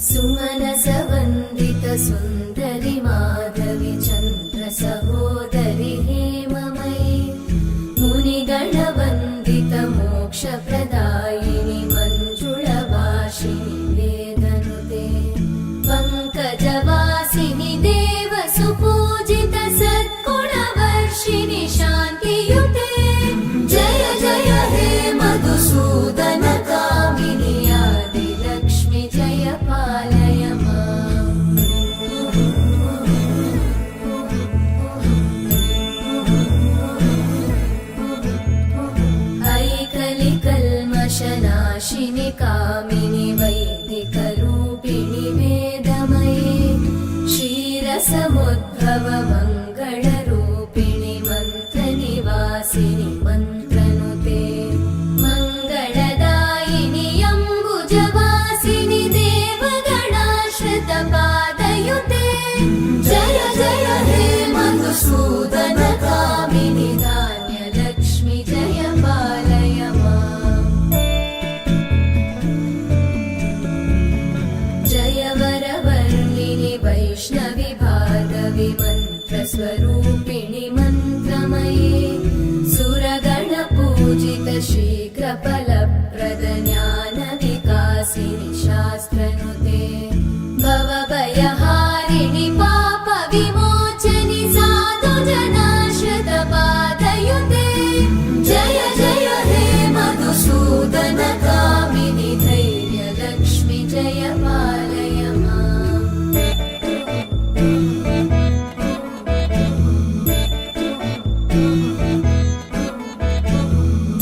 सुमनसवन्दित सुन्दरि माधवि चन्द्र सहोदरि हेममयि मुनिगणवन्दित मोक्षप्रदायिनि मञ्जुळभाषिणि वेदनुते पङ्कजवासिनि देवसुपूजित सद्गुणवर्षिणि शान्तियुते जय जय हे मधुसूदन कामिनि आदिलक्ष्मि जय पालय माम्। ऐकलिकल्मषनाशिनि कामिनि वैदिकरूपिणि वेदमये क्षीरसमुद्भव मङ्गलरूपिणि मन्त्रनिवासिनि मन्त्रनुते मङ्गलदायिनि अम्बुजवासिनि देवगणाश्रितपादयुते जय जय हे मधुसूदन कामिनि धान्यलक्ष्मि जय पालय माम्। जय वरवर्णिनि वैष्णवि भार्गवि मन्त्रस्वरूपिणि मन्त्रमये सुरगणपूजित शीघ्रफलप्रद ज्ञानविकासिनि शास्त्रनुते भवभयहारिणि पापविमोचनि साधुजनाश्रितपादयुते जय जय हे मधुसूदन कामिनि धैर्यलक्ष्मि जय पालय माम्।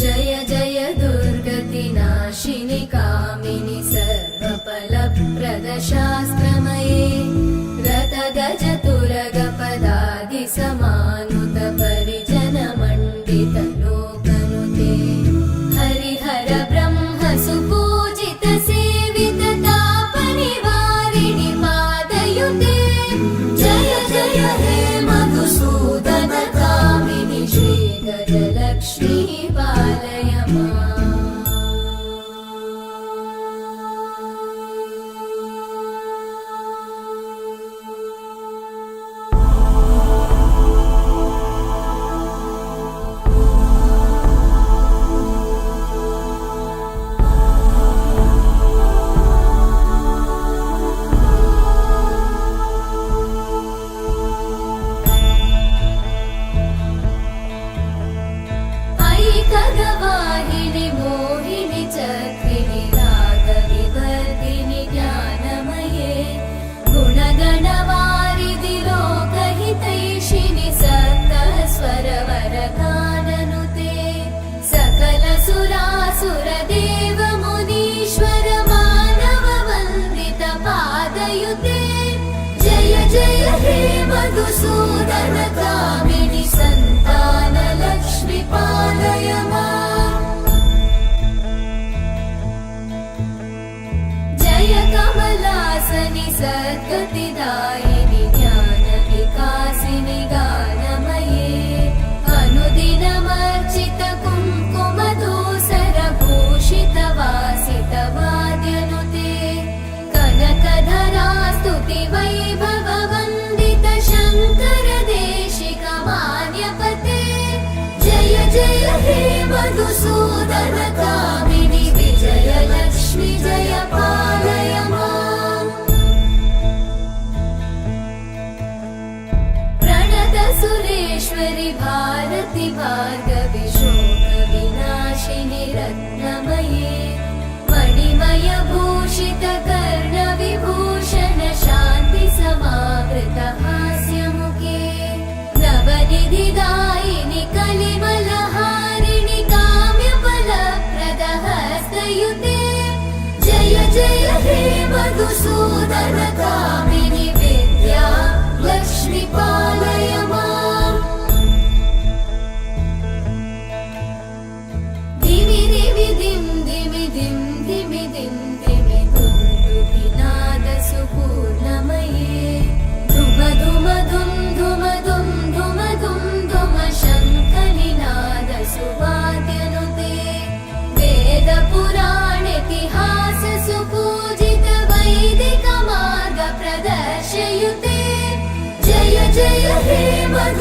जय जय दुर्गतिनाशिनि कामिनि सर्वफलप्रद शास्त्रमये रथगजतुरगपदादिसमानुत परिजनमण्डित लोकनुते हरिहर ब्रह्म सुपूजित सेवित तापनिवारिणि पादयुते जय जय हे मधुसूदन कामिनि श्रीगजलक्ष्मी पालय माम्। ऐकगवाहिनि मोहिनि चक्रिणि रागविवर्धिनि ज्ञानमये गुणगणवारिधि लोकहितैषिणि सप्तस्वरवरगाननुते सकलसुरासुरदेव मुनीश्वर मानववन्दित पादयुते जय जय हे मधुसूदन कामिनि सन्तानलक्ष्मि पालय माम्। जय कमलासनि सद्गतिदायिनि ज्ञानविकासिनि गानमये अनुदिनमर्चित कुङ्कुमधूसरभूषित वासित वाद्यनुते कनकधरा स्तुति वैभववन्दित शङ्कर देशिक मान्यपते जय जय हे मधुसूदन कामिनि विजयलक्ष्मि जय पालय माम्।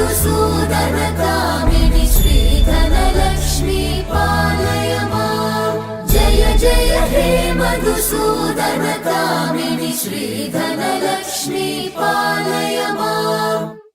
मधुसूदन कामिनि श्रीधनलक्ष्मी पालय माम् जय जय हे मधुसूदन कामिनि श्रीधनलक्ष्मी पालय माम्।